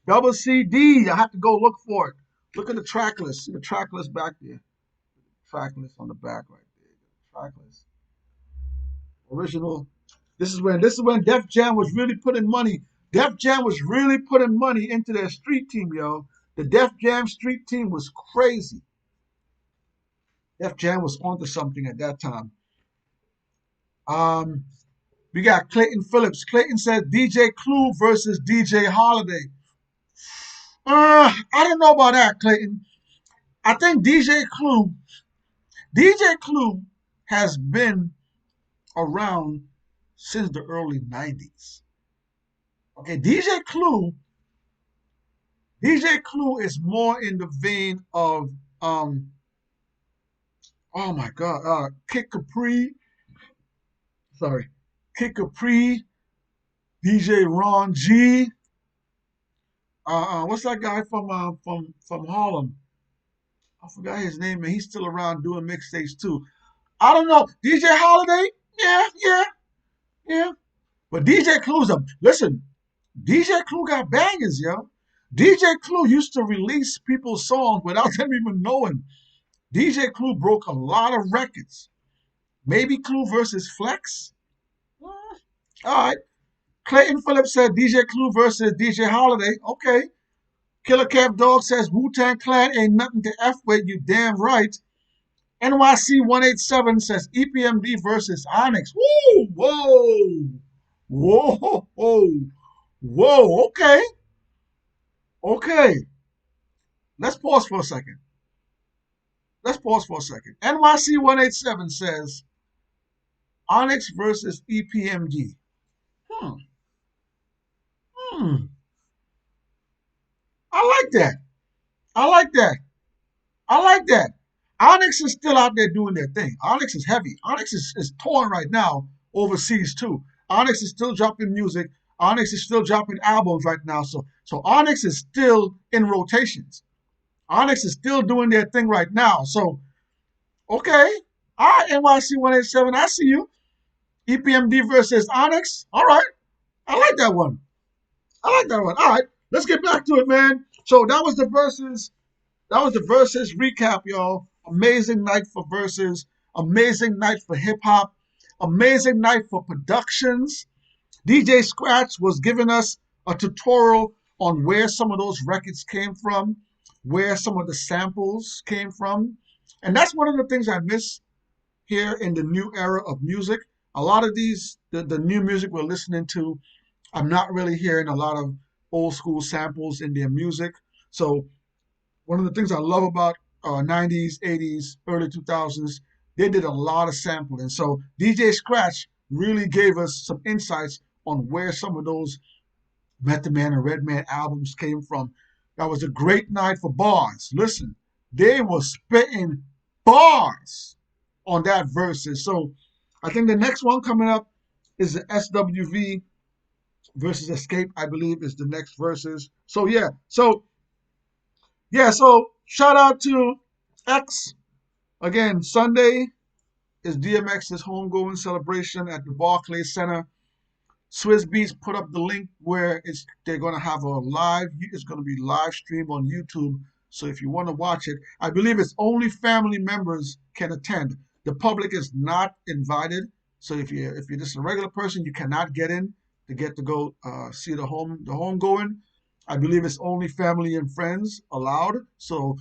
Speaker 1: Double CD. I have to go look for it. Look at the track list. See the track list back there. Track list on the back right there. Track list. Original. This is when Def Jam was really putting money. Def Jam was really putting money into their street team, yo. The Def Jam street team was crazy. Def Jam was onto something at that time. Um, we got Clayton Phillips. Clayton said DJ Clue versus DJ Holiday. I don't know about that, Clayton. I think DJ Clue has been around since the early 90s. Okay, DJ Clue is more in the vein of um oh my god, Kid Capri, sorry, Kid Capri, DJ Ron G, what's that guy from Harlem? I forgot his name, and he's still around doing mixtapes too. I don't know. DJ Holiday? Yeah, yeah, yeah. But DJ Clue's a listen. DJ Clue got bangers, yo. DJ Clue used to release people's songs without them even knowing. DJ Clue broke a lot of records. Maybe Clue versus Flex. All right. Clayton Phillips said DJ Clue versus DJ Holiday. Okay. Killer Kev Dog says Wu Tang Clan ain't nothing to F with. You damn right. NYC 187 says EPMD versus Onyx. Woo! Whoa! Whoa! Whoa! Whoa! Okay. Okay. Let's pause for a second. Let's pause for a second. NYC 187 says Onyx versus EPMD. Hmm. Hmm. I like that. I like that. I like that. Onyx is still out there doing their thing. Onyx is heavy. Onyx is touring right now overseas too. Onyx is still dropping music. Onyx is still dropping albums right now. So Onyx is still in rotations. Onyx is still doing their thing right now. So okay. All right, NYC 187. I see you. EPMD versus Onyx. All right. I like that one. I like that one. All right. Let's get back to it, man. So that was the verses. That was the verses recap, y'all. Amazing night for verses. Amazing night for hip hop. Amazing night for productions. DJ Scratch was giving us a tutorial on where some of those records came from, where some of the samples came from. And that's one of the things I miss here in the new era of music. A lot of the new music we're listening to, I'm not really hearing a lot of old school samples in their music. So one of the things I love about 90s, 80s, early 2000s, they did a lot of sampling. So DJ Scratch really gave us some insights on where some of those Method Man and Redman albums came from. That was a great night for bars. Listen, they were spitting bars on that verses. So I think the next one coming up is the SWV versus Escape, I believe, is the next verses. So so shout out to X. Again, Sunday is DMX's homegoing celebration at the Barclays Center. Swiss Beats put up the link where they're gonna have a live. It's gonna be live stream on YouTube. So if you want to watch it, I believe it's only family members can attend. The public is not invited. So if you're just a regular person, you cannot get in to get to go see the homegoing. I believe it's only family and friends allowed. So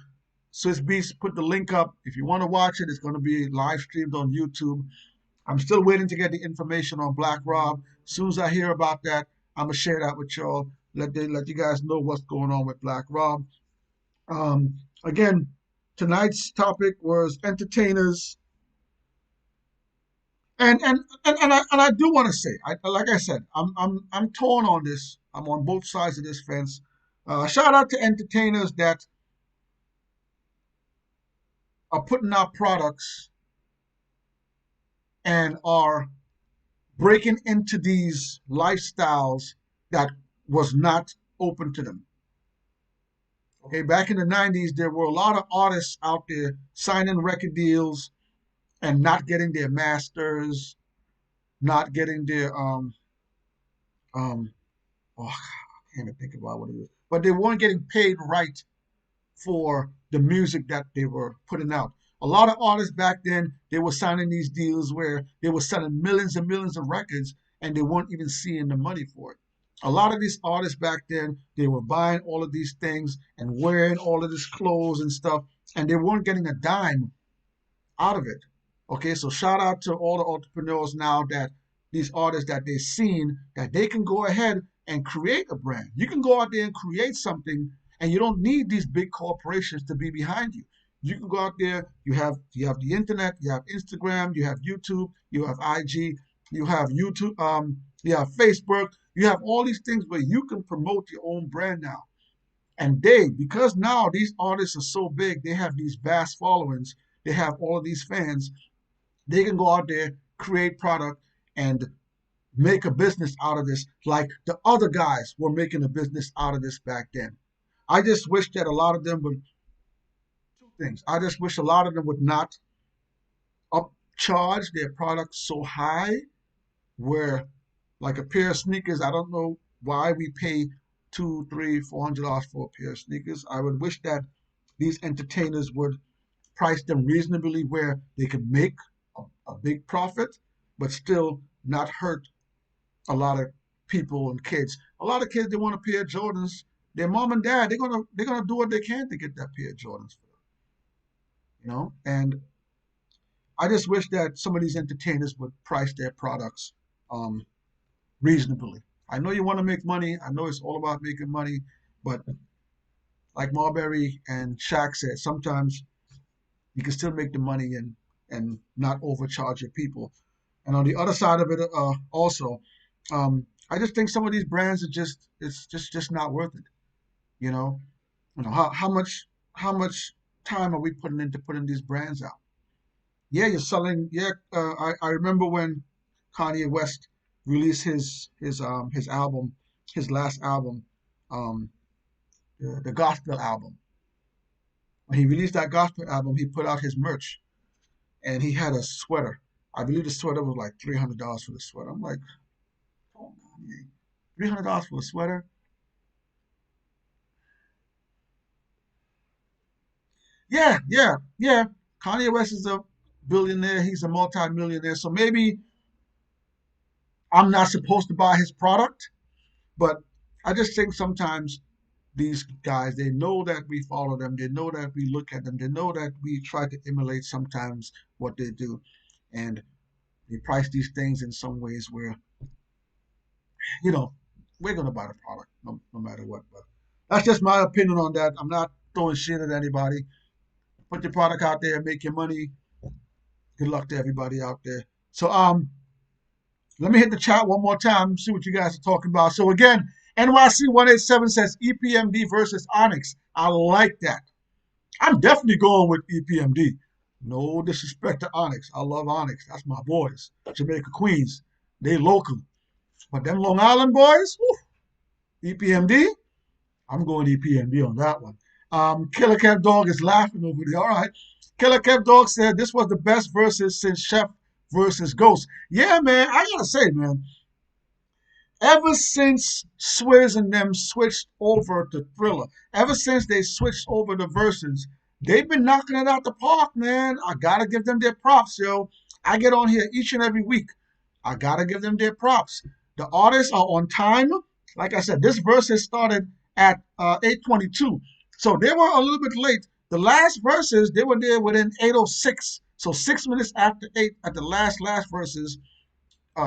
Speaker 1: Swiss Beats put the link up. If you want to watch it, it's going to be live streamed on YouTube. I'm still waiting to get the information on Black Rob. As soon as I hear about that, I'm gonna share that with y'all. Let you guys know what's going on with Black Rob. Again, tonight's topic was entertainers, and I do want to say, like I said, I'm torn on this. I'm on both sides of this fence. Shout out to entertainers that are putting out products and are breaking into these lifestyles that was not open to them. Okay, back in the 90s, there were a lot of artists out there signing record deals and not getting their masters, not getting their um oh, can't even think about what it is. But they weren't getting paid right for the music that they were putting out. A lot of artists back then, they were signing these deals where they were selling millions and millions of records and they weren't even seeing the money for it. A lot of these artists back then, they were buying all of these things and wearing all of these clothes and stuff, and they weren't getting a dime out of it. Okay, so shout out to all the entrepreneurs now that these artists that they've seen that they can go ahead and create a brand. You can go out there and create something, and you don't need these big corporations to be behind you. You can go out there. You have the internet. You have Instagram. You have YouTube. You have IG. You have YouTube. You have Facebook. You have all these things where you can promote your own brand now. And because now these artists are so big, they have these vast followings. They have all of these fans. They can go out there, create product, and make a business out of this, like the other guys were making a business out of this back then. I just wish that a lot of them would two things. I just wish a lot of them would not upcharge their products so high, where like a pair of sneakers, I don't know why we pay two, three, $400 for a pair of sneakers. I would wish that these entertainers would price them reasonably where they could make a big profit, but still not hurt a lot of people and kids. A lot of kids they want a pair of Jordans. Their mom and dad they're gonna do what they can to get that pair of Jordans for them. And I just wish that some of these entertainers would price their products um, reasonably. I know you want to make money. I know it's all about making money, but like Marbury and Shaq said, sometimes you can still make the money and not overcharge your people. And on the other side of it, also, I just think some of these brands are just not worth it. You know, how much time are we putting into putting these brands out? Yeah, you're selling. Yeah, I remember when Kanye West released his album, his last album, um, the gospel album. When he released that gospel album, he put out his merch, and he had a sweater. I believe the sweater was like $300 for the sweater. I'm like, oh, man, $300 for a sweater? Yeah, yeah, yeah. Kanye West is a billionaire. He's a multi-millionaire. So maybe I'm not supposed to buy his product, but I just think sometimes these guys, they know that we follow them. They know that we look at them. They know that we try to emulate sometimes what they do. And they price these things in some ways where, you know, we're going to buy the product no matter what. But that's just my opinion on that. I'm not throwing shit at anybody. Put your product out there, make your money. Good luck to everybody out there. So let me hit the chat one more time, see what you guys are talking about. So again, NYC187 says EPMD versus Onyx. I like that. I'm definitely going with EPMD. No disrespect to Onyx. I love Onyx. That's my boys. Jamaica Queens. They local. But them Long Island boys, whew, EPMD, I'm going EPMD on that one. Killer Kev Dog is laughing over there. All right. Killer Kev Dog said this was the best versus since Chef versus Ghost. Yeah, man. I gotta say, man, ever since Swizz and them switched over to Thriller, ever since they switched over to Versus, they've been knocking it out the park, man. I gotta give them their props, yo. I get on here each and every week. I gotta give them their props. The artists are on time. Like I said, this Versus started at 8:22, so they were a little bit late. The last Versus, they were there within 8:06, so 6 minutes after 8 at the last Versus,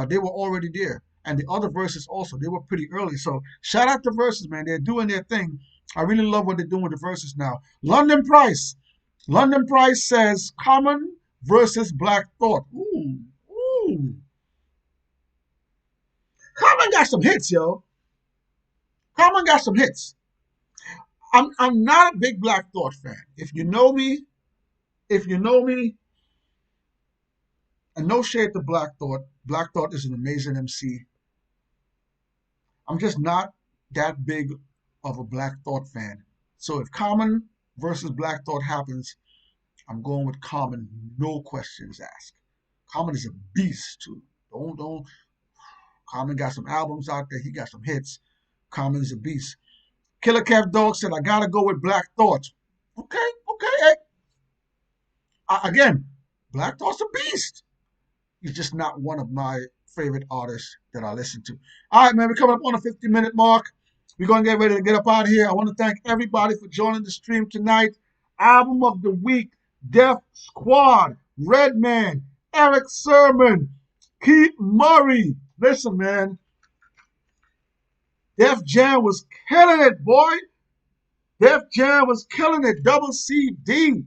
Speaker 1: they were already there. And the other verses also, they were pretty early. So shout out to Verses, man. They're doing their thing. I really love what they're doing with the Verses now. London Price. London Price says Common versus Black Thought. Ooh, ooh. Common got some hits, yo. Common got some hits. I'm not a big Black Thought fan. If you know me, and no shade to Black Thought. Black Thought is an amazing MC. I'm just not that big of a Black Thought fan. So if Common versus Black Thought happens, I'm going with Common, no questions asked. Common is a beast too. Don't. Common got some albums out there. He got some hits. Common's a beast. Killer Kev Dog said, I gotta go with Black Thought. Okay, okay. Hey. Again, Black Thought's a beast. He's just not one of my favorite artists that I listen to. All right, man, we're coming up on a 50-minute mark. We're going to get ready to get up out of here. I want to thank everybody for joining the stream tonight. Album of the week, Def Squad, Redman, Eric Sermon, Keith Murray. Listen, man, Def Jam was killing it, boy. Def Jam was killing it. Double CD.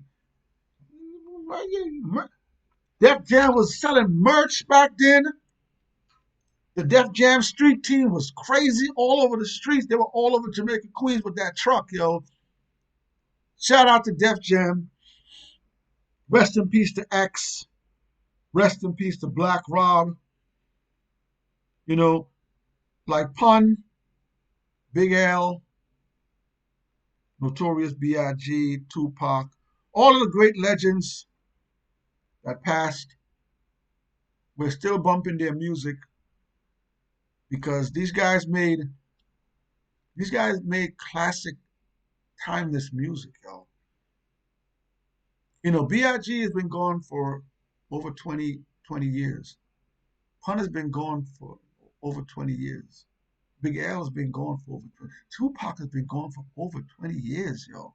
Speaker 1: Def Jam was selling merch back then. The Def Jam street team was crazy all over the streets. They were all over Jamaica, Queens with that truck, yo. Shout out to Def Jam. Rest in peace to X. Rest in peace to Black Rob. You know, like Pun, Big L, Notorious B.I.G., Tupac, all of the great legends that passed. We're still bumping their music because these guys made classic, timeless music, yo. You know, B.I.G. has been gone for over 20 years. Pun has been gone for over 20 years. Big L has been gone for over 20. Tupac has been gone for over 20 years, yo.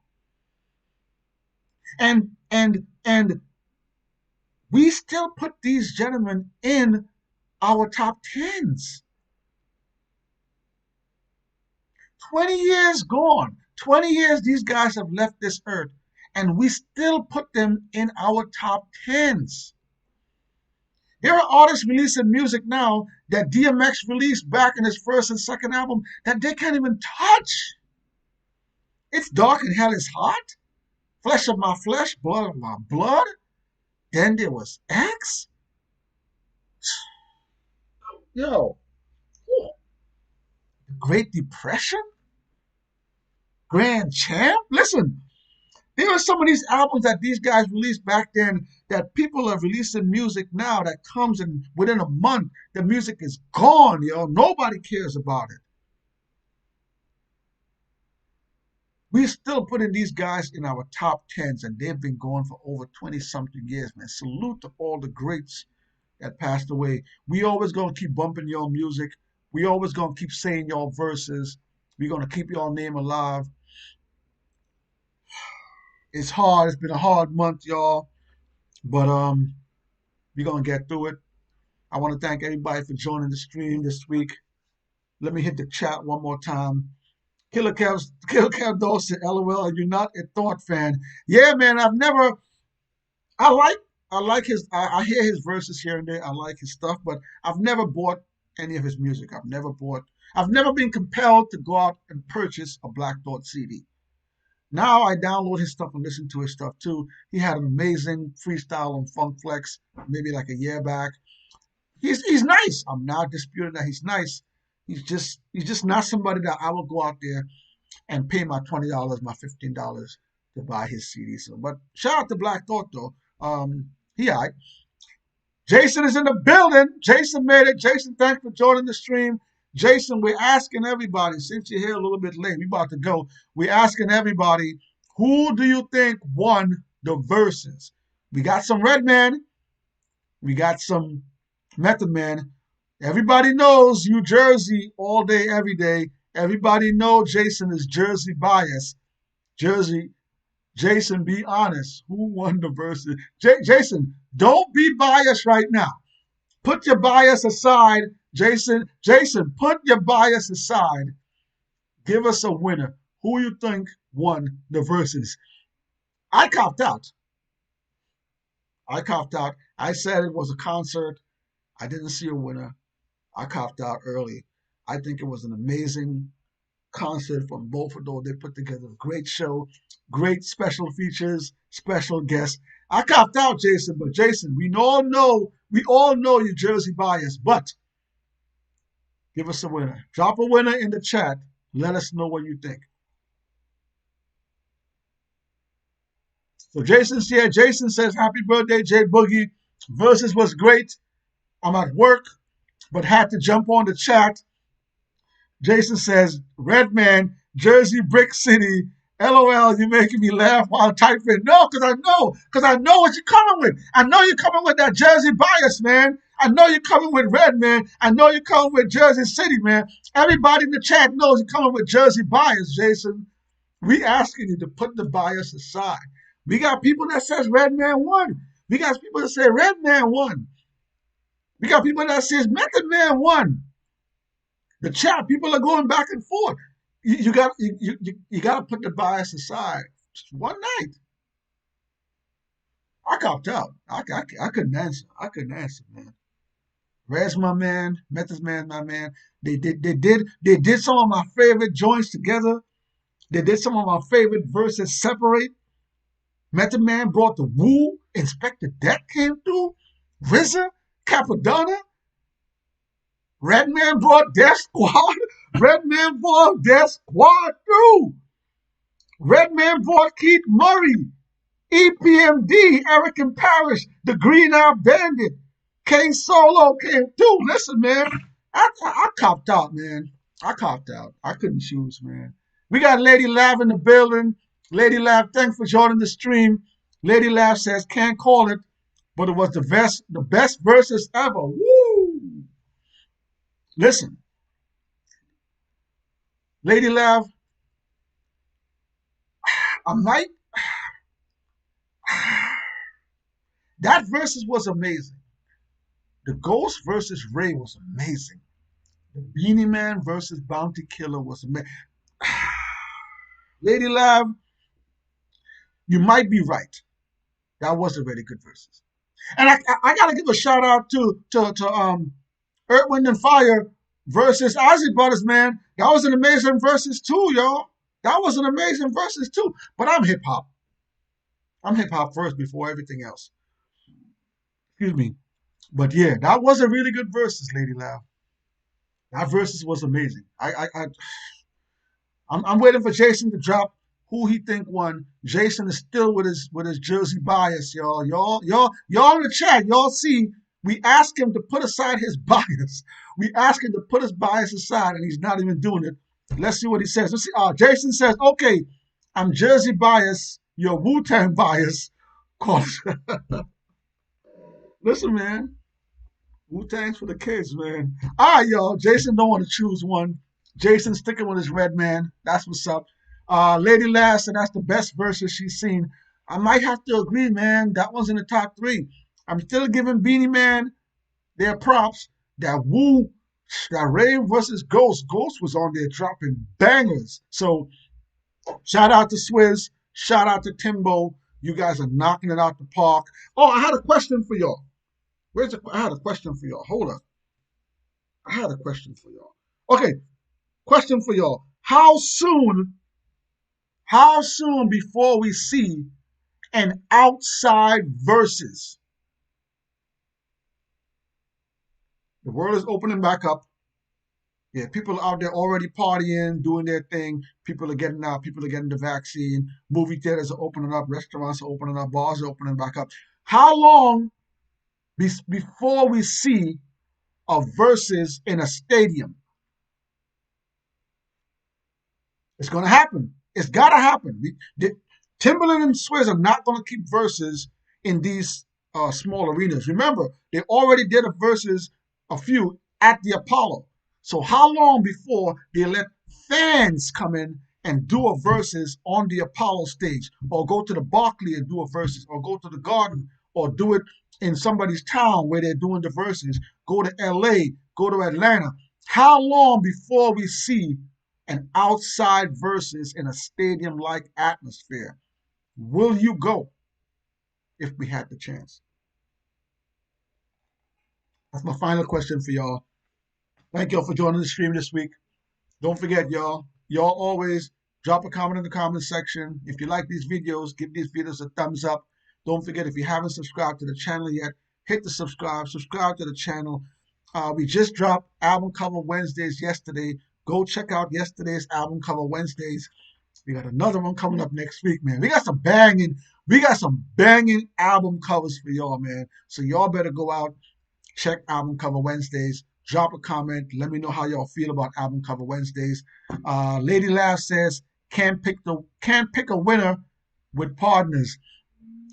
Speaker 1: And we still put these gentlemen in our top tens. 20 years gone. 20 years these guys have left this earth, and we still put them in our top tens. There are artists releasing music now that DMX released back in his first and second album that they can't even touch. It's Dark and Hell is Hot, Flesh of My Flesh, Blood of My Blood. Then there was X. Yo, the Great Depression, Grand Champ. Listen, there are some of these albums that these guys released back then that people are releasing music now that comes in within a month. The music is gone, yo. Nobody cares about it. We're still putting these guys in our top tens, and they've been going for over 20-something years, man. Salute to all the greats that passed away. We always gonna keep bumping your music. We always gonna keep saying your verses. We're gonna keep your name alive. It's hard. It's been a hard month, y'all. But we're gonna get through it. I want to thank everybody for joining the stream this week. Let me hit the chat one more time. Killer Kev Dawson, LOL, are you not a Thought fan? Yeah, man, I like his, I hear his verses here and there. I like his stuff, but I've never bought any of his music. I've never been compelled to go out and purchase a Black Thought CD. Now I download his stuff and listen to his stuff too. He had an amazing freestyle on Funk Flex maybe like a year back. He's nice. I'm not disputing that he's nice. He's just not somebody that I will go out there and pay my $20, my $15 to buy his CD. So, but shout out to Black Thought though. He all right. Jason is in the building. Jason made it. Jason, thanks for joining the stream. Jason, we're asking everybody, since you're here a little bit late, we're about to go. We're asking everybody, who do you think won the verses? We got some Redman. We got some Method Man. Everybody knows you Jersey all day, every day. Everybody knows Jason is Jersey biased. Jason, be honest. Who won the verses? Jason, don't be biased right now. Put your bias aside. Jason, put your bias aside. Give us a winner. Who you think won the verses? I copped out. I said it was a concert. I didn't see a winner. I copped out early. I think it was an amazing concert from both of those. They put together a great show, great special features, special guests. I copped out, Jason, but Jason, we all know you're Jersey biased, but give us a winner. Drop a winner in the chat. Let us know what you think. So Jason's here. Jason says, happy birthday, J Boogie. Versus was great. I'm at work, but had to jump on the chat. Jason says, Redman, Jersey Brick City. LOL, you're making me laugh while typing. No, because I know what you're coming with. I know you're coming with that Jersey bias, man. I know you're coming with Redman. I know you're coming with Jersey City, man. Everybody in the chat knows you're coming with Jersey bias, Jason. We asking you to put the bias aside. We got people that says Redman won. We got people that say Redman won. We got people that says Method Man won. The chat, people are going back and forth. You got you got to put the bias aside. Just one night, I copped out. I couldn't answer. I couldn't answer, man. Red's my man. Method's man, my man. They did some of my favorite joints together. They did some of my favorite verses separate. Method Man brought the Woo. Inspector Deck came through. RZA, Capadonna. Redman brought Death Squad. Redman brought Death Squad through. Redman brought Keith Murray. EPMD, Eric and Parrish, the Green Eye Bandit. King Solo came through. Listen, man, I copped out, man. I copped out. I couldn't choose, man. We got Lady Lav in the building. Lady Lav, thanks for joining the stream. Lady Lav says, can't call it, but it was the best verses ever. Woo! Listen, Lady Lav, I might. That versus was amazing. The Ghost versus Ray was amazing. The Beanie Man versus Bounty Killer was amazing. Lady Lav, you might be right. That was a really good versus. And I gotta give a shout out to Earth, Wind and Fire versus Ozzy Brothers, man. That was an amazing versus too, y'all. That was an amazing versus too. But I'm hip hop. I'm hip hop first before everything else. Excuse me. But yeah, that was a really good versus, Lady Lav. That versus was amazing. I'm waiting for Jason to drop who he think won. Jason is still with his Jersey bias, y'all. Y'all in the chat, y'all see we ask him to put aside his bias. We ask him to put his bias aside, and he's not even doing it. Let's see what he says. Let's see. Jason says, "Okay, I'm Jersey bias. You're Wu-Tang bias." Listen, man. Wu-Tang's for the kids, man. All right, y'all. Jason don't want to choose one. Jason sticking with his Redman. That's what's up. Lady Lass said that's the best verses she's seen. I might have to agree, man. That one's in the top three. I'm still giving Beanie Man their props. That Ray versus Ghost. Ghost was on there dropping bangers. So shout out to Swizz. Shout out to Timbo. You guys are knocking it out the park. Oh, I had a question for y'all. I had a question for y'all. Hold up. I had a question for y'all. Okay, question for y'all. How soon before we see an outside versus? The world is opening back up. Yeah, people are out there already partying, doing their thing. People are getting out. People are getting the vaccine. Movie theaters are opening up. Restaurants are opening up. Bars are opening back up. How long before we see a versus in a stadium? It's going to happen. It's got to happen. Timberland and Swizz are not going to keep verses in these small arenas. Remember, they already did a few at the Apollo. So how long before they let fans come in and do a versus on the Apollo stage, or go to the Barclay and do a versus, or go to the Garden, or do it in somebody's town where they're doing the verses, go to LA, go to Atlanta? How long before we see an outside versus in a stadium-like atmosphere? Will you go if we had the chance? That's my final question for y'all. Thank y'all for joining the stream this week. Don't forget, y'all always drop a comment in the comment section. If you like these videos, give these videos a thumbs up. Don't forget, if you haven't subscribed to the channel yet, hit the subscribe to the channel. We just dropped album cover Wednesdays yesterday. Go check out yesterday's album cover Wednesdays. We got another one coming up next week, man. We got some banging album covers for y'all, man. So y'all better go out, check album cover Wednesdays. Drop a comment. Let me know how y'all feel about album cover Wednesdays. Lady Laugh says can't pick a winner with partners.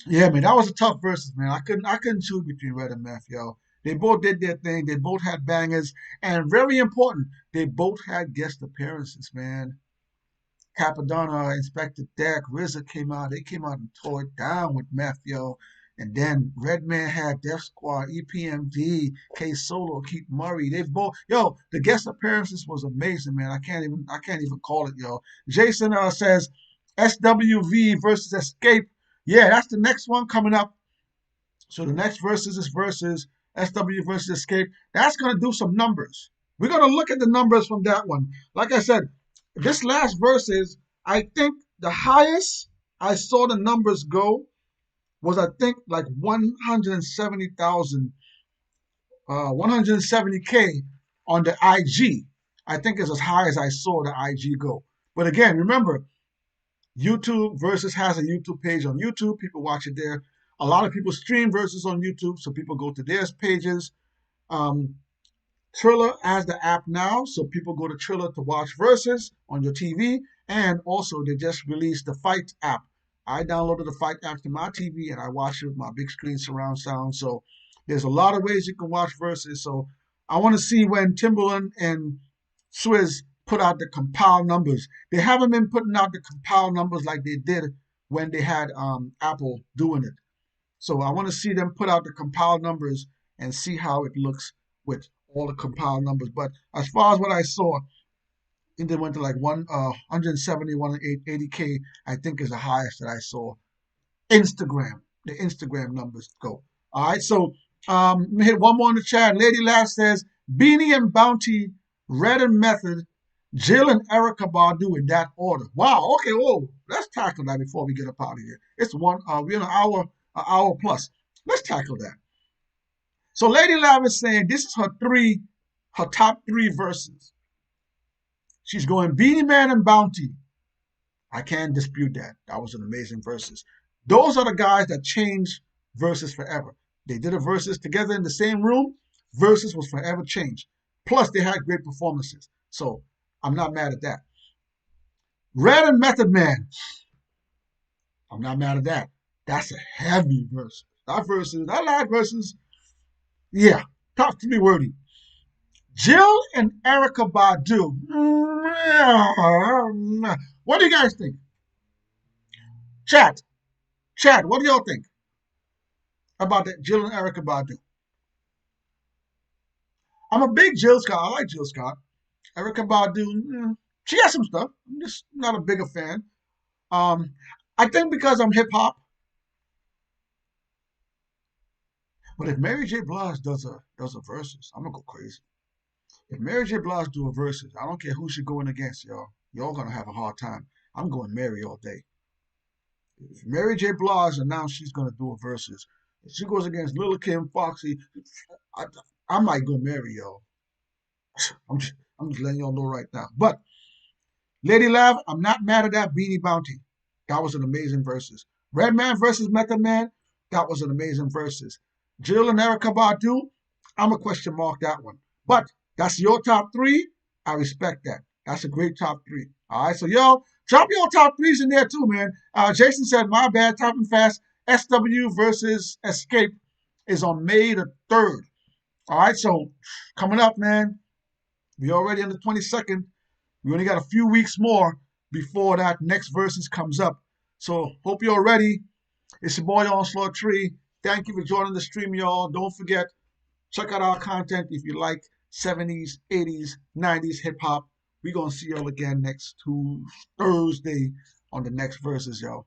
Speaker 1: Yeah, man, that was a tough versus, man. I couldn't choose between Red and Meth, yo. They both did their thing. They both had bangers, and very important, they both had guest appearances, man. Capadonna, Inspector Deck, RZA came out. They came out and tore it down with Meth, yo. And then Redman had Def Squad, EPMD, K Solo, Keith Murray. They both, yo, the guest appearances was amazing, man. I can't even call it, yo. Jason says SWV versus Escape. Yeah, that's the next one coming up. So the next versus is versus SW versus Escape. That's gonna do some numbers. We're gonna look at the numbers from that one. Like I said, this last versus, I think the highest I saw the numbers go was I think like 170,000, 170K on the IG. I think it's as high as I saw the IG go. But again, remember, YouTube versus has a YouTube page on YouTube. People watch it there. A lot of people stream versus on YouTube, so people go to their pages. Um, Triller has the app now, so people go to Triller to watch verses on your TV. And also, they just released the Fight app. I downloaded the Fight app to my TV and I watch it with my big screen surround sound. So there's a lot of ways you can watch verses. So I want to see when Timberland and Swizz put out the compiled numbers. They haven't been putting out the compiled numbers like they did when they had Apple doing it. So I want to see them put out the compiled numbers and see how it looks with all the compiled numbers. But as far as what I saw, I think they went to like 170, 180K, I think is the highest that I saw. The Instagram numbers go. All right, so let me hit one more in the chat. Lady Laugh says, Beanie and Bounty, Red and Method, Jill and Erica Badu in that order. Wow, okay, whoa, let's tackle that before we get up out of here. It's we're an hour plus. Let's tackle that. So Lady Lav is saying this is her top three verses. She's going Beanie Man and Bounty. I can't dispute that. That was an amazing verses. Those are the guys that changed verses forever. They did a verses together in the same room. Verses was forever changed. Plus, they had great performances. So I'm not mad at that. Red and Method Man. I'm not mad at that. That's a heavy verse. That last verses, yeah, top three wordy. Jill and Erica Badu. What do you guys think? Chat, what do y'all think about that Jill and Erica Badu? I'm a big Jill Scott. I like Jill Scott. Erica Badu, she has some stuff. I'm just not a bigger fan. I think because I'm hip hop. But if Mary J. Blige does a versus, I'm gonna go crazy. If Mary J. Blige do a versus, I don't care who she's going against, y'all. Y'all gonna have a hard time. I'm going Mary all day. If Mary J. Blige announced she's gonna do a versus, if she goes against Lil' Kim, Foxy, I might go Mary, y'all. I'm just letting y'all know right now. But Lady Lav, I'm not mad at that Beanie Bounty. That was an amazing versus. Redman versus Method Man, that was an amazing versus. Jill and Erica Badu, I'm a question mark that one. But that's your top three. I respect that. That's a great top three. All right, so y'all drop your top threes in there too, man. Jason said, my bad, top and fast. SW versus Escape is on May the 3rd. All right, so coming up, man. We already on the 22nd. We only got a few weeks more before that next versus comes up. So hope you're ready. It's your boy Onslaught Tree. Thank you for joining the stream, y'all. Don't forget, check out our content if you like 70s, 80s, 90s hip hop. We're going to see y'all again next Thursday on the next verses, y'all.